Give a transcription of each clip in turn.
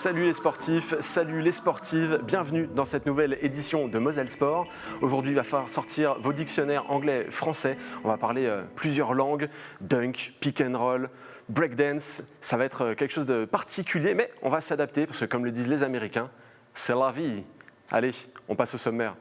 Salut les sportifs, salut les sportives, bienvenue dans cette nouvelle édition de Moselle Sport. Aujourd'hui, il va falloir sortir vos dictionnaires anglais-français. On va parler plusieurs langues, dunk, pick and roll, breakdance. Ça va être quelque chose de particulier, mais on va s'adapter parce que comme le disent les Américains, c'est la vie. Allez, on passe au sommaire.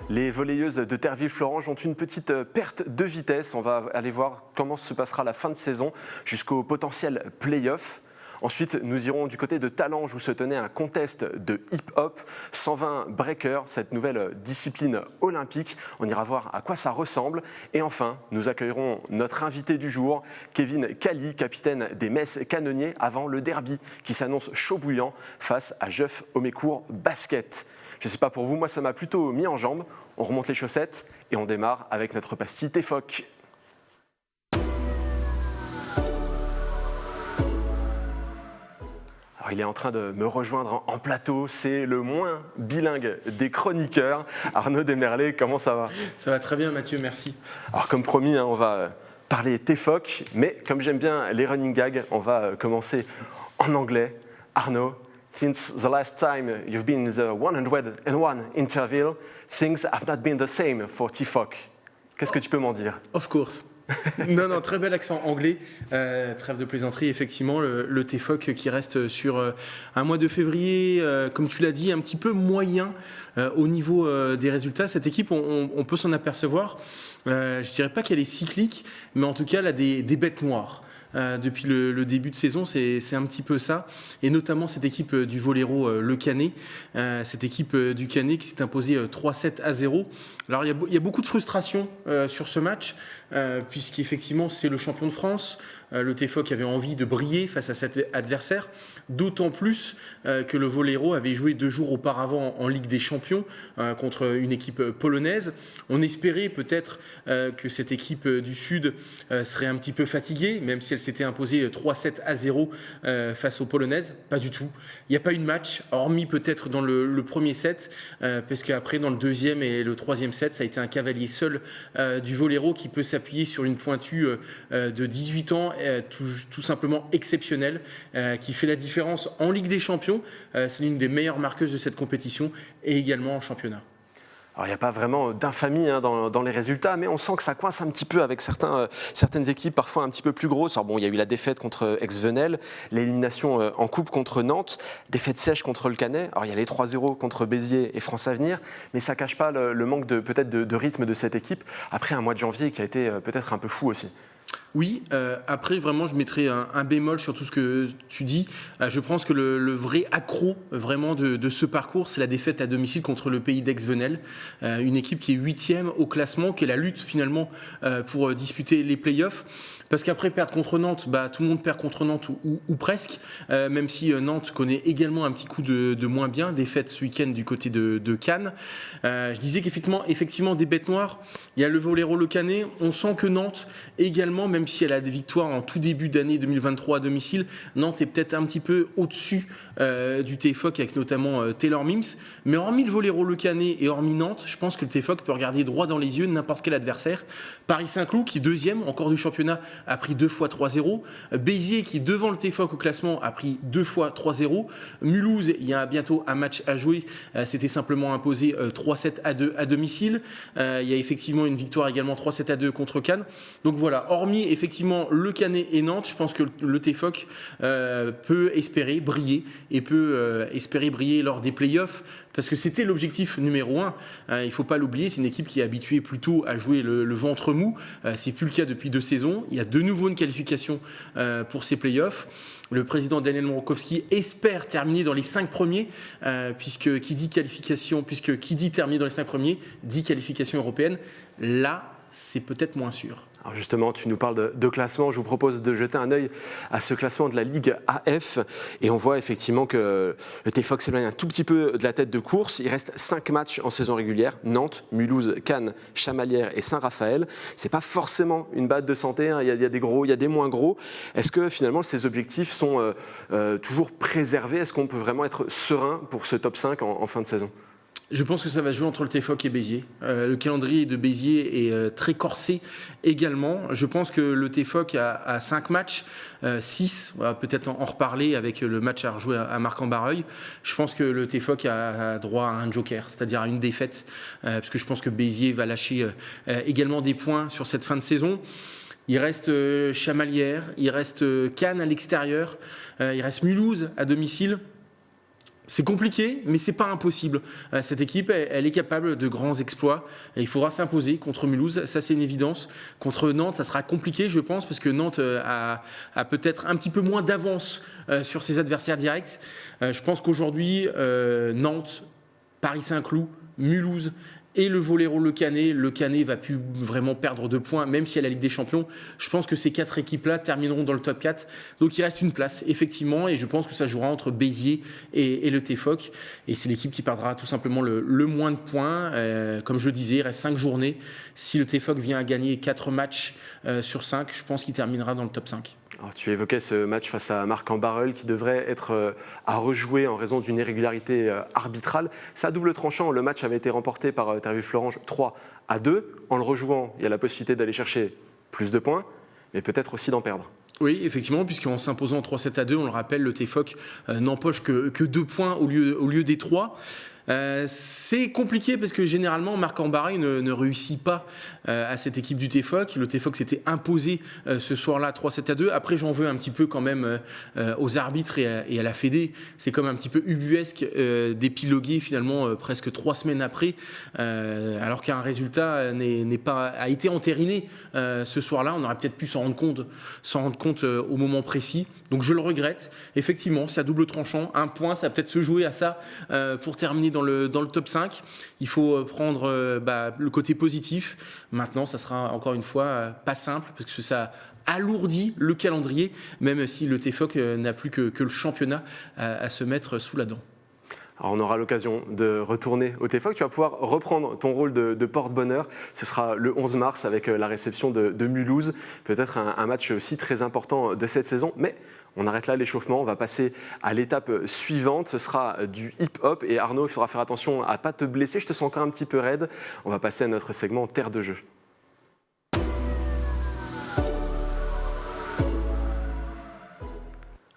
Les volleyeuses de Terville-Florange ont une petite perte de vitesse. On va aller voir comment se passera la fin de saison jusqu'au potentiel play-off. Ensuite, nous irons du côté de Talange où se tenait un contest de hip-hop, 120 breakers, cette nouvelle discipline olympique. On ira voir à quoi ça ressemble. Et enfin, nous accueillerons notre invité du jour, Kevin Cali, capitaine des Metz Canonniers, avant le derby qui s'annonce chaud bouillant face à Jeuf Homécourt Basket. Je ne sais pas pour vous, moi ça m'a plutôt mis en jambes. On remonte les chaussettes et on démarre avec notre pastille Tefoc. Alors, il est en train de me rejoindre en plateau, c'est le moins bilingue des chroniqueurs. Arnaud Desmerlet, comment ça va ? Ça va très bien Mathieu, merci. Alors comme promis, on va parler Tefoc, mais comme j'aime bien les running gags, on va commencer en anglais. Arnaud, since the last time you've been in the 101 interview, things have not been the same for Tefoc. Qu'est-ce que tu peux m'en dire ? Of course. Non, très bel accent anglais, trêve de plaisanterie, effectivement, le Tefoc qui reste sur un mois de février, comme tu l'as dit, un petit peu moyen au niveau des résultats. Cette équipe, on peut s'en apercevoir, je ne dirais pas qu'elle est cyclique, mais en tout cas, elle a des bêtes noires. Depuis le début de saison, c'est un petit peu ça, et notamment cette équipe du Volleyro Le Canet, cette équipe du Canet qui s'est imposée 3-7-0. Alors il y a beaucoup de frustration sur ce match, puisqu'effectivement c'est le champion de France. Le Tefoc avait envie de briller face à cet adversaire, d'autant plus que le Volleyro avait joué 2 jours auparavant en Ligue des Champions contre une équipe polonaise. On espérait peut-être que cette équipe du Sud serait un petit peu fatiguée, même si elle s'était imposée 3-7-0 face aux Polonaises. Pas du tout. Il n'y a pas eu de match, hormis peut-être dans le premier set, parce qu'après, dans le deuxième et le troisième set, ça a été un cavalier seul du Volleyro qui peut s'appuyer sur une pointue de 18 ans, tout simplement exceptionnelle, qui fait la différence en Ligue des Champions. C'est l'une des meilleures marqueuses de cette compétition et également en championnat. Alors, il n'y a pas vraiment d'infamie dans les résultats, mais on sent que ça coince un petit peu avec certaines équipes, parfois un petit peu plus grosses. Alors bon, il y a eu la défaite contre Ex-Venelle, l'élimination en coupe contre Nantes, défaite sèche contre le Canet. Alors il y a les 3-0 contre Béziers et France Avenir, mais ça ne cache pas le manque peut-être de rythme de cette équipe après un mois de janvier qui a été peut-être un peu fou aussi. Oui, après vraiment je mettrai un bémol sur tout ce que tu dis. Je pense que le vrai accroc vraiment de ce parcours, c'est la défaite à domicile contre le pays d'Aix-Venelle, une équipe qui est 8e au classement, qui est la lutte finalement pour disputer les playoffs. Parce qu'après perdre contre Nantes, tout le monde perd contre Nantes ou presque, même si Nantes connaît également un petit coup de moins bien, défaite ce week-end du côté de Cannes. Je disais qu'effectivement des bêtes noires, il y a le Volleyro Le Canet, on sent que Nantes également, même si elle a des victoires en tout début d'année 2023 à domicile, Nantes est peut-être un petit peu au-dessus du Tefoc avec notamment Taylor Mims. Mais hormis le Volleyro Le Canet et hormis Nantes, je pense que le Tefoc peut regarder droit dans les yeux n'importe quel adversaire. Paris Saint-Cloud qui est 2e encore du championnat a pris 2 fois 3-0. Béziers qui devant le Tefoc au classement a pris 2 fois 3-0. Mulhouse, il y a bientôt un match à jouer, c'était simplement imposé 3-7-2 à domicile. Il y a effectivement une victoire également 3-7-2 contre Cannes. Donc voilà, hormis effectivement le Canet et Nantes, je pense que le Tefoc peut espérer briller et peut espérer briller lors des playoffs. Parce que c'était l'objectif numéro 1. Il ne faut pas l'oublier, c'est une équipe qui est habituée plutôt à jouer le ventre mou. C'est plus le cas depuis 2 saisons. Il y a de nouveau une qualification pour ces playoffs. Le président Daniel Morokowski espère terminer dans les 5 premiers, puisque qui dit terminer dans les 5 premiers, dit qualification européenne. Là, c'est peut-être moins sûr. Alors justement, tu nous parles de classement. Je vous propose de jeter un œil à ce classement de la Ligue AF. Et on voit effectivement que le Tefoc s'éloigne un tout petit peu de la tête de course. Il reste 5 matchs en saison régulière. Nantes, Mulhouse, Cannes, Chamalières et Saint-Raphaël. Ce n'est pas forcément une batte de santé. Il y a des gros, il y a des moins gros. Est-ce que finalement ces objectifs sont toujours préservés ? Est-ce qu'on peut vraiment être serein pour ce top 5 en fin de saison ? Je pense que ça va se jouer entre le TFOC et Béziers. Le calendrier de Béziers est très corsé également. Je pense que le TFOC a 5 matchs, 6, on va peut-être en reparler avec le match à rejouer à Marc-en-Barreuil. Je pense que le TFOC a droit à un joker, c'est-à-dire à une défaite, parce que je pense que Béziers va lâcher également des points sur cette fin de saison. Il reste Chamalières, il reste Cannes à l'extérieur, il reste Mulhouse à domicile. C'est compliqué, mais c'est pas impossible. Cette équipe, elle est capable de grands exploits. Et il faudra s'imposer contre Mulhouse, ça c'est une évidence. Contre Nantes, ça sera compliqué, je pense, parce que Nantes a peut-être un petit peu moins d'avance sur ses adversaires directs. Je pense qu'aujourd'hui, Nantes, Paris-Saint-Cloud, Mulhouse et le Volleyroll Le Canet va plus vraiment perdre de points, même si elle a la Ligue des Champions. Je pense que ces 4 équipes-là termineront dans le top 4. Donc il reste une place, effectivement, et je pense que ça jouera entre Béziers et le TFOC. Et c'est l'équipe qui perdra tout simplement le moins de points. Comme je le disais, il reste 5 journées. Si le TFOC vient à gagner 4 matchs sur 5, je pense qu'il terminera dans le top 5. Alors, tu évoquais ce match face à Marc-en-Barreuil qui devrait être à rejouer en raison d'une irrégularité arbitrale. C'est à double tranchant. Le match avait été remporté par Tervues-Florange 3-2. En le rejouant, il y a la possibilité d'aller chercher plus de points, mais peut-être aussi d'en perdre. Oui, effectivement, puisqu'en s'imposant 3-7-2, on le rappelle, le TFOC n'empoche que 2 points au lieu des 3. C'est compliqué parce que généralement Marc-en-Barreuil ne réussit pas à cette équipe du TFOC. Le TFOC s'était imposé ce soir-là 3-7-2. Après, j'en veux un petit peu quand même aux arbitres et à la Fédé. C'est comme un petit peu ubuesque d'épiloguer finalement presque 3 semaines après, alors qu'un résultat a été entériné ce soir-là. On aurait peut-être pu s'en rendre compte au moment précis. Donc je le regrette. Effectivement, c'est à double tranchant. Un point, ça va peut-être se jouer à ça pour terminer dans le top 5. Il faut prendre le côté positif. Maintenant, ça sera encore une fois pas simple parce que ça alourdit le calendrier, même si le TFOC n'a plus que le championnat à se mettre sous la dent. Alors on aura l'occasion de retourner au TFOC. Tu vas pouvoir reprendre ton rôle de porte-bonheur. Ce sera le 11 mars avec la réception de Mulhouse. Peut-être un match aussi très important de cette saison. Mais on arrête là l'échauffement. On va passer à l'étape suivante. Ce sera du hip-hop. Et Arnaud, il faudra faire attention à ne pas te blesser. Je te sens encore un petit peu raide. On va passer à notre segment Terre de jeu.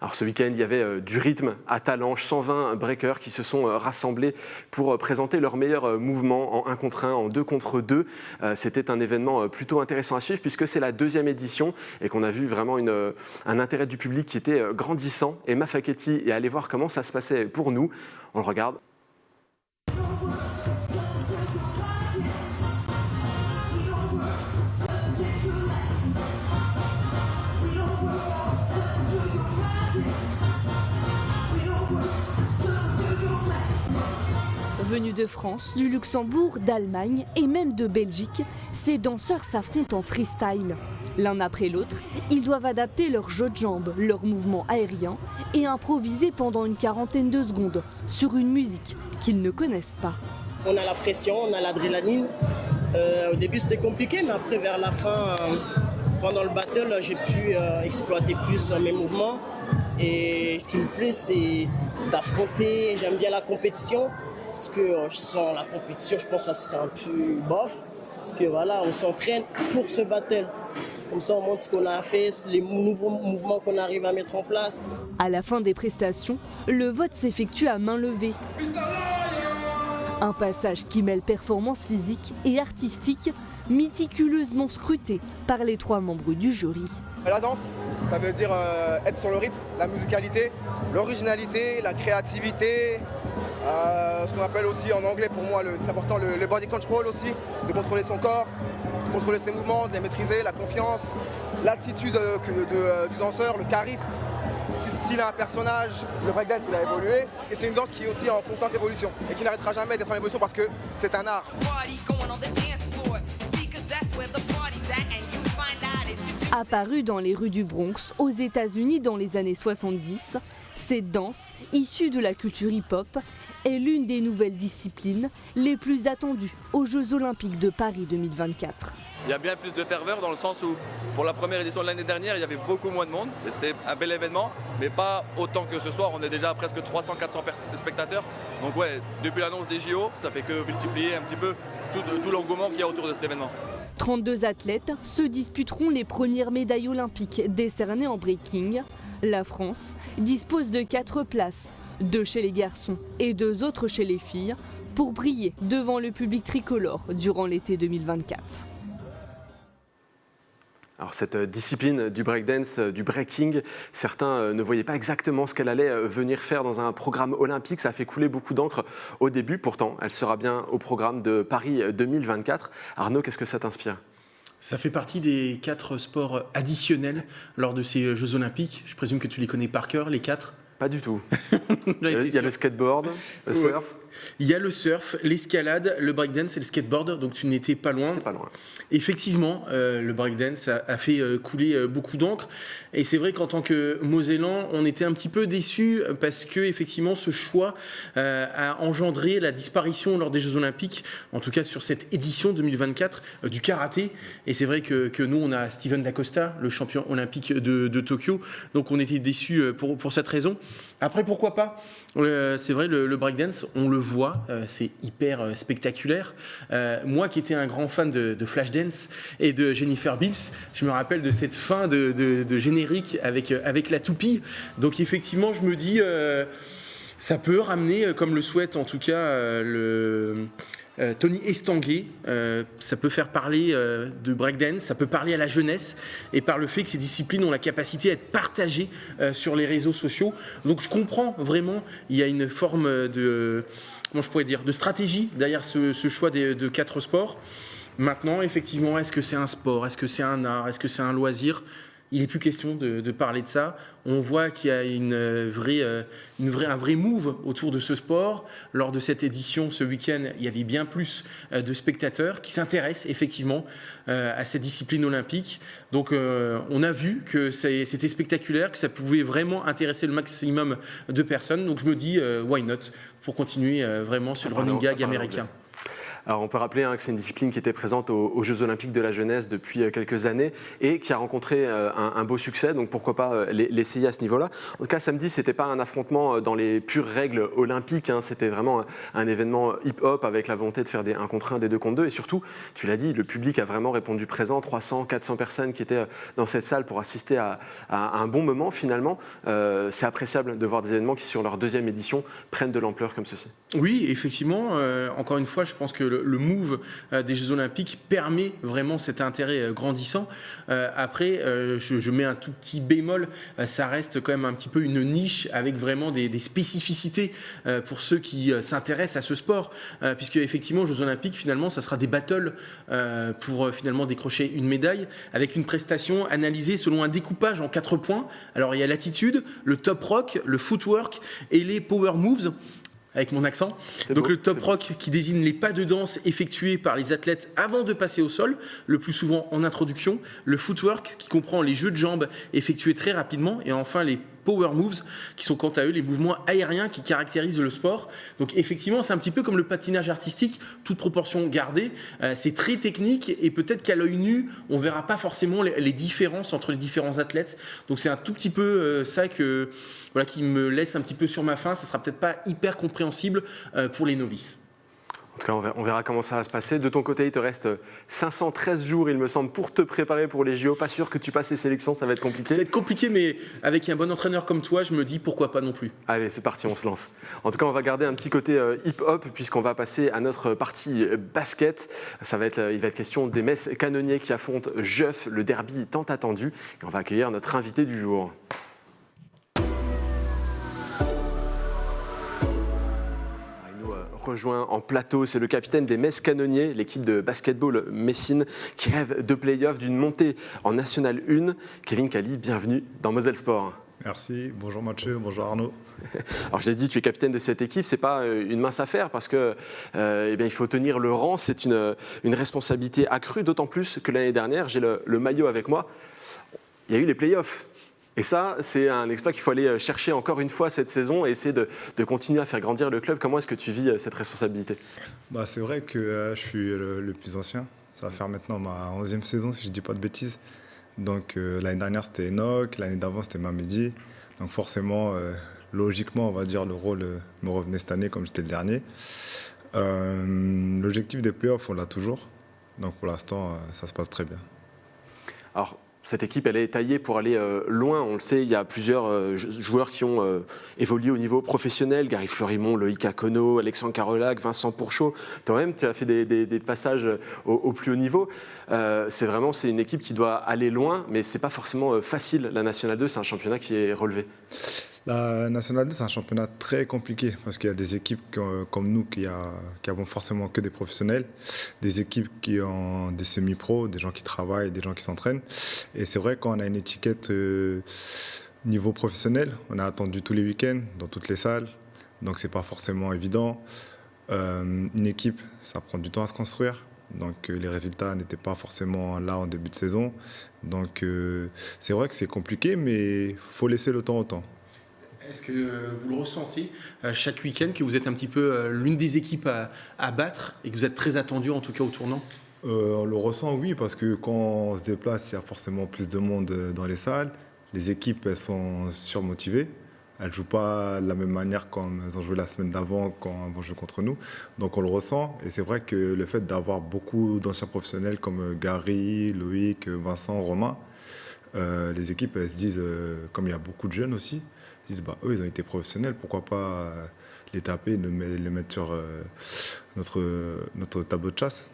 Alors ce week-end, il y avait du rythme à Talange, 120 breakers qui se sont rassemblés pour présenter leurs meilleurs mouvements en 1 contre 1, en 2 contre 2. C'était un événement plutôt intéressant à suivre puisque c'est la 2e édition et qu'on a vu vraiment un intérêt du public qui était grandissant. Et Mafaketi est allé voir comment ça se passait pour nous. On le regarde. Venus de France, du Luxembourg, d'Allemagne et même de Belgique, ces danseurs s'affrontent en freestyle. L'un après l'autre, ils doivent adapter leur jeu de jambes, leurs mouvements aériens et improviser pendant une quarantaine de secondes sur une musique qu'ils ne connaissent pas. On a la pression, on a l'adrénaline. Au début c'était compliqué, mais après vers la fin, pendant le battle, j'ai pu exploiter plus mes mouvements. Et ce qui me plaît, c'est d'affronter. J'aime bien la compétition. Parce que je sens la compétition, je pense que ça serait un peu bof. Parce que voilà, on s'entraîne pour ce battle. Comme ça, on montre ce qu'on a fait, les nouveaux mouvements qu'on arrive à mettre en place. À la fin des prestations, le vote s'effectue à main levée. Un passage qui mêle performance physique et artistique, méticuleusement scruté par les 3 membres du jury. La danse, ça veut dire être sur le rythme, la musicalité, l'originalité, la créativité, ce qu'on appelle aussi en anglais pour moi, c'est important, le body control aussi, de contrôler son corps, de contrôler ses mouvements, de les maîtriser, la confiance, l'attitude du danseur, le charisme. S'il a un personnage, le breakdance il a évolué, et c'est une danse qui est aussi en constante évolution et qui n'arrêtera jamais d'être en évolution parce que c'est un art. Apparue dans les rues du Bronx, aux États-Unis dans les années 70, cette danse, issue de la culture hip-hop, est l'une des nouvelles disciplines les plus attendues aux Jeux Olympiques de Paris 2024. Il y a bien plus de ferveur dans le sens où pour la première édition de l'année dernière, il y avait beaucoup moins de monde. C'était un bel événement, mais pas autant que ce soir. On est déjà à presque 300-400 spectateurs. Donc ouais, depuis l'annonce des JO, ça fait que multiplier un petit peu tout l'engouement qu'il y a autour de cet événement. 32 athlètes se disputeront les premières médailles olympiques décernées en breaking. La France dispose de 4 places, 2 chez les garçons et 2 autres chez les filles, pour briller devant le public tricolore durant l'été 2024. Alors cette discipline du breakdance, du breaking, certains ne voyaient pas exactement ce qu'elle allait venir faire dans un programme olympique. Ça a fait couler beaucoup d'encre au début. Pourtant, elle sera bien au programme de Paris 2024. Arnaud, qu'est-ce que ça t'inspire ? Ça fait partie des 4 sports additionnels lors de ces Jeux Olympiques. Je présume que tu les connais par cœur, les 4 ? Pas du tout. Il y a le skateboard, le surf. Il y a le surf, l'escalade, le breakdance et le skateboard, donc tu n'étais pas loin. C'était pas loin. Effectivement, le breakdance a fait couler beaucoup d'encre. Et c'est vrai qu'en tant que Mosellan, on était un petit peu déçus parce que effectivement, ce choix a engendré la disparition lors des Jeux Olympiques, en tout cas sur cette édition 2024 du karaté. Et c'est vrai que nous, on a Steven Dacosta, le champion olympique de Tokyo. Donc on était déçus pour cette raison. Après, pourquoi pas ? C'est vrai, le breakdance, on le voit, c'est hyper spectaculaire. Moi qui étais un grand fan de Flashdance et de Jennifer Beals, je me rappelle de cette fin de générique avec la toupie. Donc effectivement, je me dis, ça peut ramener, comme le souhaite en tout cas Tony Estanguet, ça peut faire parler de breakdance, ça peut parler à la jeunesse, et par le fait que ces disciplines ont la capacité à être partagées sur les réseaux sociaux. Donc je comprends vraiment, il y a une forme de stratégie derrière ce choix de 4 sports. Maintenant, effectivement, est-ce que c'est un sport, est-ce que c'est un art, est-ce que c'est un loisir ? Il n'est plus question de parler de ça. On voit qu'il y a un vrai move autour de ce sport. Lors de cette édition, ce week-end, il y avait bien plus de spectateurs qui s'intéressent effectivement à cette discipline olympique. Donc on a vu que c'était spectaculaire, que ça pouvait vraiment intéresser le maximum de personnes. Donc je me dis, why not, pour continuer vraiment sur le running gag américain. Alors on peut rappeler que c'est une discipline qui était présente aux Jeux Olympiques de la jeunesse depuis quelques années et qui a rencontré un beau succès, donc pourquoi pas l'essayer à ce niveau-là. En tout cas, samedi, c'était pas un affrontement dans les pures règles olympiques, c'était vraiment un événement hip-hop avec la volonté de faire des 1 contre 1, des 2 contre 2, et surtout, tu l'as dit, le public a vraiment répondu présent, 300, 400 personnes qui étaient dans cette salle pour assister à un bon moment finalement. C'est appréciable de voir des événements qui, sur leur 2e édition, prennent de l'ampleur comme ceci. Oui, effectivement, encore une fois, je pense que le move des Jeux Olympiques permet vraiment cet intérêt grandissant. Après, je mets un tout petit bémol, ça reste quand même un petit peu une niche avec vraiment des spécificités pour ceux qui s'intéressent à ce sport, puisque effectivement, aux Jeux Olympiques, finalement, ça sera des battles pour finalement décrocher une médaille avec une prestation analysée selon un découpage en 4 points. Alors, il y a l'attitude, le top rock, le footwork et les power moves. Avec mon accent. Donc le top rock qui désigne les pas de danse effectués par les athlètes avant de passer au sol, le plus souvent en introduction. Le footwork qui comprend les jeux de jambes effectués très rapidement. Et enfin les power moves qui sont quant à eux les mouvements aériens qui caractérisent le sport. Donc effectivement, c'est un petit peu comme le patinage artistique, toute proportion gardée. C'est très technique et peut-être qu'à l'œil nu, on ne verra pas forcément les différences entre les différents athlètes. Donc c'est un tout petit peu ça qui me laisse un petit peu sur ma faim. Ça ne sera peut-être pas hyper compréhensible pour les novices. En tout cas, on verra comment ça va se passer. De ton côté, il te reste 513 jours, il me semble, pour te préparer pour les JO. Pas sûr que tu passes les sélections, ça va être compliqué. Ça va être compliqué, mais avec un bon entraîneur comme toi, je me dis pourquoi pas non plus. Allez, c'est parti, on se lance. En tout cas, on va garder un petit côté hip-hop puisqu'on va passer à notre partie basket. Il va être question des Metz Canonniers qui affrontent Jeuf, le derby tant attendu. Et on va accueillir notre invité du jour. Rejoint en plateau, c'est le capitaine des Metz Canonniers, l'équipe de basketball messine qui rêve de play-off, d'une montée en National 1. Kevin Kali, bienvenue dans Moselle Sport. Merci, bonjour Mathieu, bonjour Arnaud. Alors je l'ai dit, tu es capitaine de cette équipe, c'est pas une mince affaire parce que il faut tenir le rang, c'est une responsabilité accrue, d'autant plus que l'année dernière, j'ai le maillot avec moi, il y a eu les play-offs. Et ça, c'est un exploit qu'il faut aller chercher encore une fois cette saison et essayer de continuer à faire grandir le club. Comment est-ce que tu vis cette responsabilité? C'est vrai que je suis le plus ancien. Ça va faire maintenant ma 11e saison, si je ne dis pas de bêtises. Donc l'année dernière, c'était Enoch, l'année d'avant, c'était Mamedi. Donc forcément, logiquement, on va dire, le rôle me revenait cette année comme j'étais le dernier. L'objectif des playoffs, on l'a toujours. Donc pour l'instant, ça se passe très bien. Alors, cette équipe, elle est taillée pour aller loin. On le sait, il y a plusieurs joueurs qui ont évolué au niveau professionnel. Gary Fleurimont, Loïc Akono, Alexandre Carolac, Vincent Pourchaud. Toi-même, tu as fait des passages au plus haut niveau. C'est une équipe qui doit aller loin, mais ce n'est pas forcément facile. La National 2, c'est un championnat qui est relevé. La National 2, c'est un championnat très compliqué parce qu'il y a des équipes comme nous qui avons forcément que des professionnels, des équipes qui ont des semi-pros, des gens qui travaillent, des gens qui s'entraînent. Et c'est vrai, quand on a une étiquette niveau professionnel, on a attendu tous les week-ends dans toutes les salles, donc c'est pas forcément évident. Une équipe, ça prend du temps à se construire. Donc les résultats n'étaient pas forcément là en début de saison. Donc c'est vrai que c'est compliqué, mais il faut laisser le temps au temps. Est-ce que vous le ressentez chaque week-end, que vous êtes un petit peu l'une des équipes à battre et que vous êtes très attendu en tout cas au tournant? On le ressent, oui, parce que quand on se déplace, il y a forcément plus de monde dans les salles. Les équipes, elles sont surmotivées. Elles ne jouent pas de la même manière comme elles ont joué la semaine d'avant quand elles vont jouer contre nous. Donc on le ressent. Et c'est vrai que le fait d'avoir beaucoup d'anciens professionnels comme Gary, Loïc, Vincent, Romain, les équipes, elles se disent, comme il y a beaucoup de jeunes aussi, ils disent, eux, ils ont été professionnels, pourquoi pas les taper, les mettre sur notre tableau de chasse.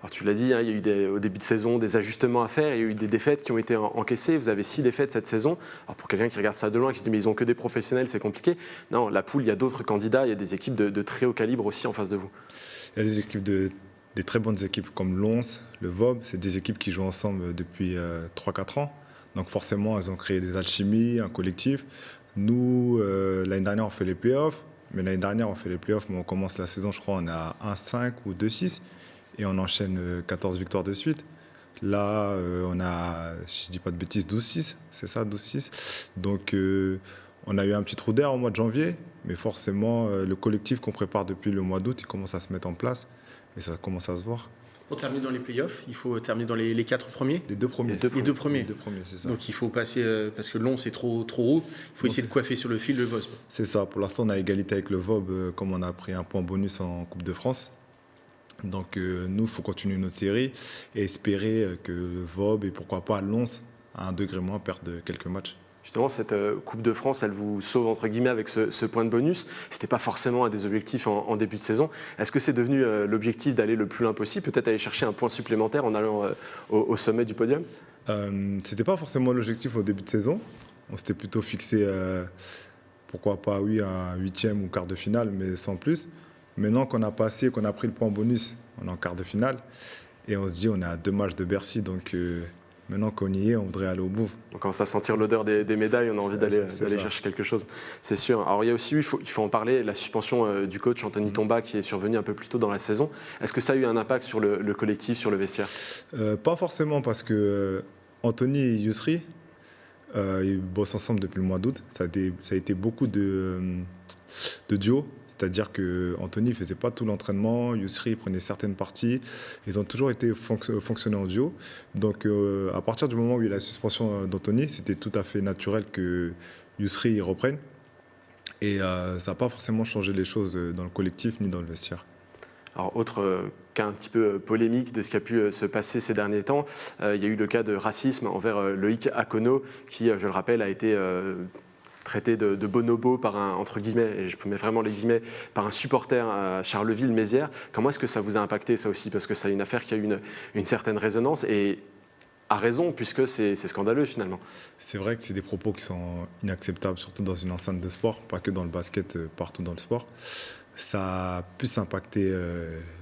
Alors tu l'as dit, il y a eu au début de saison des ajustements à faire, il y a eu des défaites qui ont été encaissées. Vous avez 6 défaites cette saison. Alors pour quelqu'un qui regarde ça de loin, qui se dit mais ils n'ont que des professionnels, c'est compliqué. Non, la poule, il y a d'autres candidats, il y a des équipes de très haut calibre aussi en face de vous. Il y a des équipes des très bonnes équipes comme Lons, le VOB, c'est des équipes qui jouent ensemble depuis 3-4 ans. Donc forcément, elles ont créé des alchimies, un collectif. Nous, l'année dernière, on fait les playoffs. Mais l'année dernière, on fait les playoffs, mais on commence la saison, je crois, on est à 1-5 ou 2-6. Et on enchaîne 14 victoires de suite. Là, on a, si je ne dis pas de bêtises, 12-6. C'est ça, 12-6. Donc, on a eu un petit trou d'air au mois de janvier. Mais forcément, le collectif qu'on prépare depuis le mois d'août, il commence à se mettre en place. Et ça commence à se voir. Pour terminer dans les playoffs, il faut terminer dans les 4 premiers. Les 2 premiers. Les deux premiers, c'est ça. Donc il faut passer, parce que Lons c'est trop haut, il faut essayer de coiffer sur le fil le VOB. C'est ça. Pour l'instant, on a égalité avec le VOB, comme on a pris un point bonus en Coupe de France. Donc nous, il faut continuer notre série et espérer que le VOB et pourquoi pas Lons, à un degré moins, perdent quelques matchs. Justement, cette Coupe de France, elle vous sauve entre guillemets avec ce point de bonus. Ce n'était pas forcément un des objectifs en début de saison. Est-ce que c'est devenu l'objectif d'aller le plus loin possible, peut-être aller chercher un point supplémentaire en allant au sommet du podium? C'était pas forcément l'objectif au début de saison. On s'était plutôt fixé, pourquoi pas, oui, un 8e ou quart de finale, mais sans plus. Maintenant qu'on a passé, qu'on a pris le point bonus, on est en quart de finale. Et on se dit, on est à 2 matchs de Bercy, donc maintenant qu'on y est, on voudrait aller au bout. On commence à sentir l'odeur des médailles, on a envie d'aller chercher quelque chose, c'est sûr. Alors il y a aussi, il faut en parler, la suspension du coach Anthony Tomba qui est survenue un peu plus tôt dans la saison. Est-ce que ça a eu un impact sur le collectif, sur le vestiaire? Pas forcément, parce que Anthony et Yousri, ils bossent ensemble depuis le mois d'août. Ça a été beaucoup de duos. C'est-à-dire qu'Anthony ne faisait pas tout l'entraînement, Yousri prenait certaines parties. Ils ont toujours été fonctionné en duo. Donc à partir du moment où il y a eu la suspension d'Anthony, c'était tout à fait naturel que Yousri reprenne. Et ça n'a pas forcément changé les choses dans le collectif ni dans le vestiaire. Alors, autre cas un petit peu polémique de ce qui a pu se passer ces derniers temps, il y a eu le cas de racisme envers Loïc Akono, qui, je le rappelle, a été traité de bonobo par entre guillemets, et je mets vraiment les guillemets, par un supporter à Charleville-Mézières. Comment est-ce que ça vous a impacté, ça aussi? Parce que c'est une affaire qui a eu une certaine résonance, et à raison, puisque c'est scandaleux finalement. C'est vrai que c'est des propos qui sont inacceptables, surtout dans une enceinte de sport, pas que dans le basket, partout dans le sport. Ça a plus impacté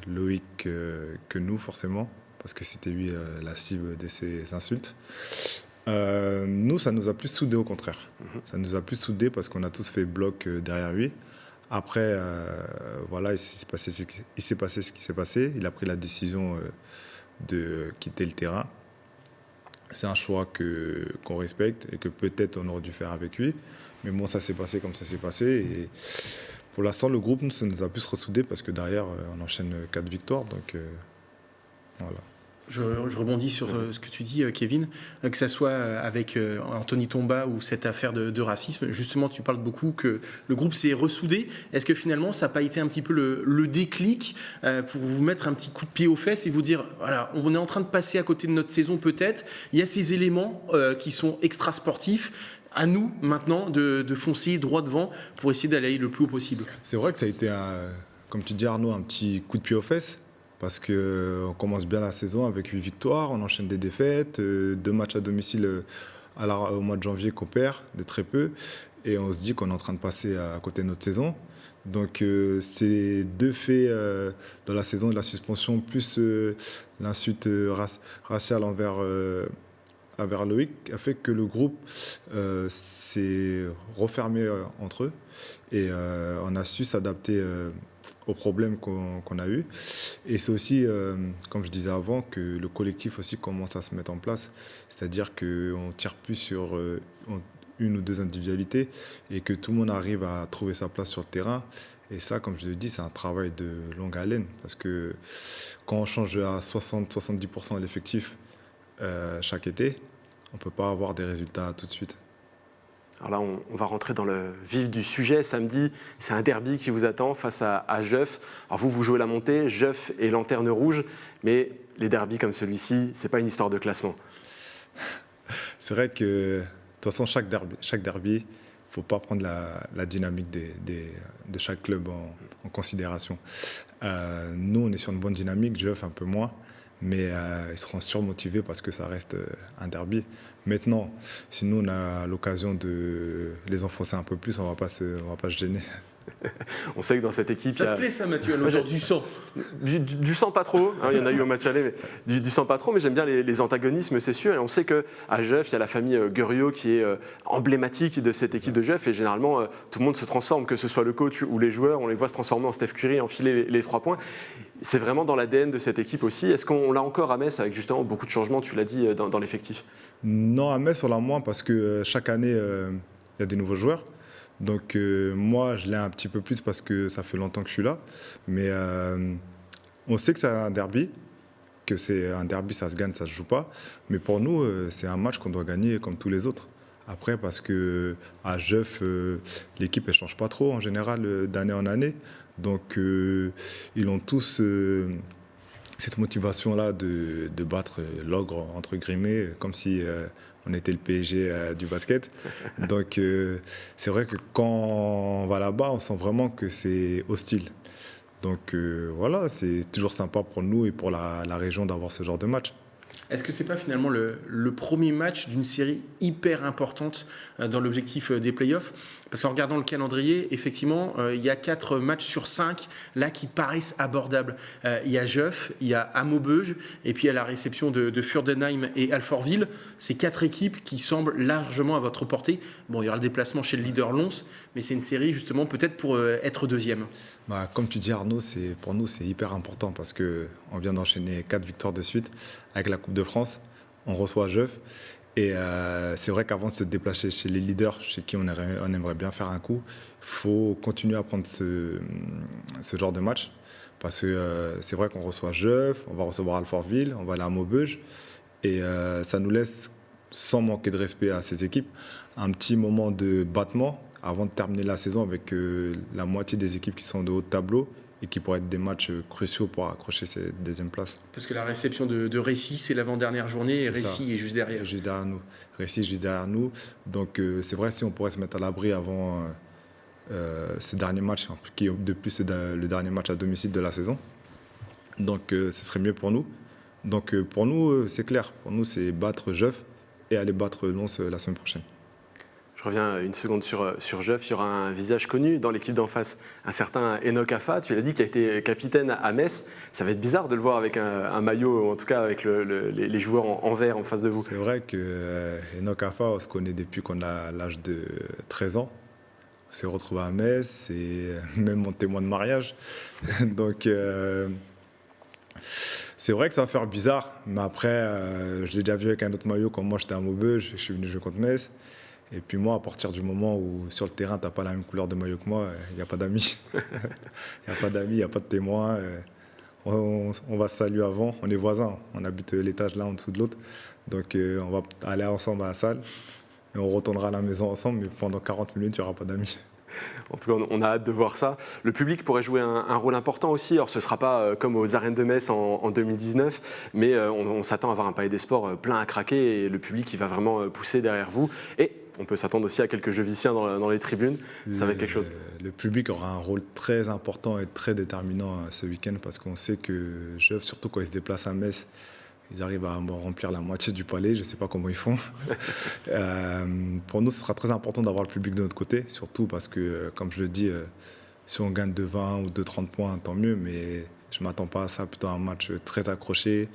Loïc que nous, forcément, parce que c'était lui la cible de ces insultes. Nous, ça nous a plus soudés, au contraire. Ça nous a plus soudés parce qu'on a tous fait bloc derrière lui. Après, voilà, il s'est passé ce qui s'est passé. Il a pris la décision de quitter le terrain. C'est un choix qu'on respecte et que peut-être on aurait dû faire avec lui. Mais bon, ça s'est passé comme ça s'est passé. Et pour l'instant, le groupe, ça nous a pu se ressouder parce que derrière, on enchaîne 4 victoires. Donc voilà. Je rebondis sur ce que tu dis, Kevin, que ça soit avec Anthony Tomba ou cette affaire de racisme. Justement, tu parles beaucoup que le groupe s'est ressoudé. Est-ce que finalement, ça n'a pas été un petit peu le déclic pour vous mettre un petit coup de pied aux fesses et vous dire, voilà, on est en train de passer à côté de notre saison peut-être. Il y a ces éléments qui sont extra-sportifs. À nous, maintenant, de foncer droit devant pour essayer d'aller le plus haut possible. C'est vrai que ça a été, comme tu dis Arnaud, un petit coup de pied aux fesses. Parce qu'on commence bien la saison avec 8 victoires, on enchaîne des défaites, 2 matchs à domicile au mois de janvier qu'on perd, de très peu. Et on se dit qu'on est en train de passer à côté de notre saison. Donc ces 2 faits dans la saison de la suspension, plus l'insulte raciale envers Loïc, a fait que le groupe s'est refermé entre eux. Et on a su s'adapter aux problèmes qu'on a eus. Et c'est aussi, comme je disais avant, que le collectif aussi commence à se mettre en place. C'est-à-dire qu'on ne tire plus sur une ou 2 individualités et que tout le monde arrive à trouver sa place sur le terrain. Et ça, comme je le dis, c'est un travail de longue haleine. Parce que quand on change à 60-70% l'effectif chaque été, on ne peut pas avoir des résultats tout de suite. Alors là, on va rentrer dans le vif du sujet. Samedi, c'est un derby qui vous attend face à Jeuf. Alors vous jouez la montée, Jeuf et Lanterne Rouge, mais les derbys comme celui-ci, ce n'est pas une histoire de classement. C'est vrai que, de toute façon, chaque derby, il ne faut pas prendre la dynamique de chaque club en considération. Nous, on est sur une bonne dynamique, Jeuf un peu moins. Mais ils seront surmotivés parce que ça reste un derby. Maintenant, si nous on a l'occasion de les enfoncer un peu plus, on ne va pas se gêner. On sait que dans cette équipe... Ça te plaît ça, Mathieu, à l'aujourd'hui du sang? Du sang pas trop, hein, il y en a eu au match aller, mais du sang pas trop, mais j'aime bien les antagonismes, c'est sûr. Et on sait qu'à Jeuf, il y a la famille Guriot qui est emblématique de cette équipe de Jeuf, et généralement, tout le monde se transforme, que ce soit le coach ou les joueurs, on les voit se transformer en Steph Curry, enfiler les 3 points. C'est vraiment dans l'ADN de cette équipe aussi. Est-ce qu'on l'a encore à Metz avec justement beaucoup de changements, tu l'as dit, dans l'effectif? Non, à Metz, on l'a moins parce que chaque année, il y a des nouveaux joueurs. Donc moi, je l'ai un petit peu plus parce que ça fait longtemps que je suis là. Mais on sait que c'est un derby, ça se gagne, ça se joue pas. Mais pour nous, c'est un match qu'on doit gagner comme tous les autres. Après, parce qu'à Jeuf, l'équipe ne change pas trop en général d'année en année. Donc ils ont tous cette motivation-là de battre l'ogre, entre guillemets, comme si on était le PSG du basket. Donc c'est vrai que quand on va là-bas, on sent vraiment que c'est hostile. Donc voilà, c'est toujours sympa pour nous et pour la région d'avoir ce genre de match. Est-ce que ce n'est pas finalement le premier match d'une série hyper importante dans l'objectif des playoffs? Parce qu'en regardant le calendrier, effectivement, il y a 4 matchs sur 5 là qui paraissent abordables. Il y a Jeuf, il y a Maubeuge, et puis il y a la réception de Furdenheim et Alfortville. C'est 4 équipes qui semblent largement à votre portée. Bon, il y aura le déplacement chez le leader Lons, mais c'est une série justement peut-être pour être deuxième. Comme tu dis Arnaud, pour nous c'est hyper important parce qu'on vient d'enchaîner 4 victoires de suite avec la Coupe de France. On reçoit Jeuf. Et c'est vrai qu'avant de se déplacer chez les leaders, chez qui on aimerait bien faire un coup, il faut continuer à prendre ce genre de match. Parce que c'est vrai qu'on reçoit Jeuf, on va recevoir Alfortville, on va aller à Maubeuge. Et ça nous laisse, sans manquer de respect à ces équipes, un petit moment de battement avant de terminer la saison avec la moitié des équipes qui sont de haut de tableau et qui pourraient être des matchs cruciaux pour accrocher cette deuxième place. Parce que la réception de Récy, c'est l'avant-dernière journée et Récy est juste derrière. Juste derrière nous. Récy est juste derrière nous. Donc c'est vrai, si on pourrait se mettre à l'abri avant ce dernier match, qui est de plus le dernier match à domicile de la saison, donc ce serait mieux pour nous. Donc pour nous, c'est clair. Pour nous, c'est battre Jeuf et aller battre Lons la semaine prochaine. Je reviens une seconde sur Jeuf. Il y aura un visage connu dans l'équipe d'en face, un certain Enoch Afa. Tu l'as dit, qui a été capitaine à Metz. Ça va être bizarre de le voir avec un maillot, ou en tout cas avec les joueurs en vert en face de vous. C'est vrai que Enoch Afa, on se connaît depuis qu'on a l'âge de 13 ans. On s'est retrouvé à Metz, c'est même mon témoin de mariage. Donc c'est C'est vrai que ça va faire bizarre, mais après, je l'ai déjà vu avec un autre maillot. Comme moi, j'étais à Maubeuge, je suis venu jouer contre Metz. Et puis moi, à partir du moment où sur le terrain, tu n'as pas la même couleur de maillot que moi, il n'y a pas d'amis. Il n'y a pas d'amis, il n'y a pas de témoins. On va se saluer avant, on est voisins. On habite l'étage l'un en dessous de l'autre. Donc on va aller ensemble à la salle et on retournera à la maison ensemble. Mais pendant 40 minutes, il n'y aura pas d'amis. En tout cas, on a hâte de voir ça. Le public pourrait jouer un rôle important aussi. Alors, ce ne sera pas comme aux arènes de Metz en 2019, mais on s'attend à avoir un Palais des Sports plein à craquer et le public qui va vraiment pousser derrière vous. Et on peut s'attendre aussi à quelques jeux viciens dans les tribunes. Ça va être quelque chose. Le public aura un rôle très important et très déterminant ce week-end parce qu'on sait que Jeuve, surtout quand ils se déplacent à Metz, ils arrivent à remplir la moitié du palais, je ne sais pas comment ils font. Pour nous, ce sera très important d'avoir le public de notre côté, surtout parce que, comme je le dis, si on gagne de 20 ou de 30 points, tant mieux, mais je ne m'attends pas à ça, plutôt un match très accroché.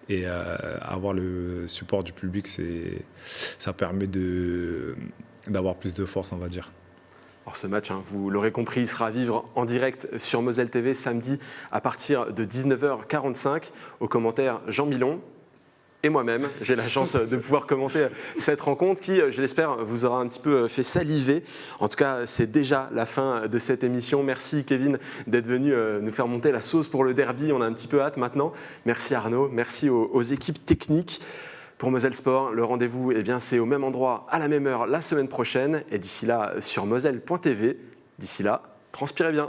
Et avoir le support du public, ça permet d'avoir plus de force, on va dire. Alors ce match, vous l'aurez compris, il sera à vivre en direct sur Moselle TV samedi à partir de 19h45. Aux commentaires, Jean Milon et moi-même. J'ai la chance de pouvoir commenter cette rencontre qui, je l'espère, vous aura un petit peu fait saliver. En tout cas, c'est déjà la fin de cette émission. Merci Kevin d'être venu nous faire monter la sauce pour le derby. On a un petit peu hâte maintenant. Merci Arnaud, merci aux équipes techniques. Pour Moselle Sport, le rendez-vous, c'est au même endroit, à la même heure, la semaine prochaine. Et d'ici là, sur moselle.tv. D'ici là, transpirez bien.